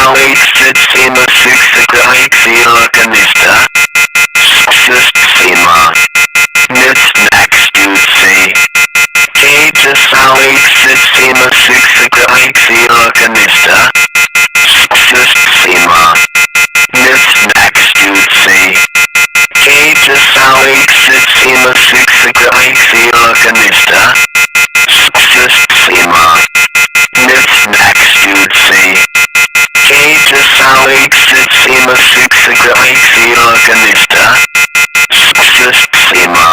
Siksima Siksika Siksima Nitsnaxtusi Siksima Siksika Siksima Nitsnaxtusi Siksima Siksika Siksima Nitsnaxtusi Siksima Siksika Siksima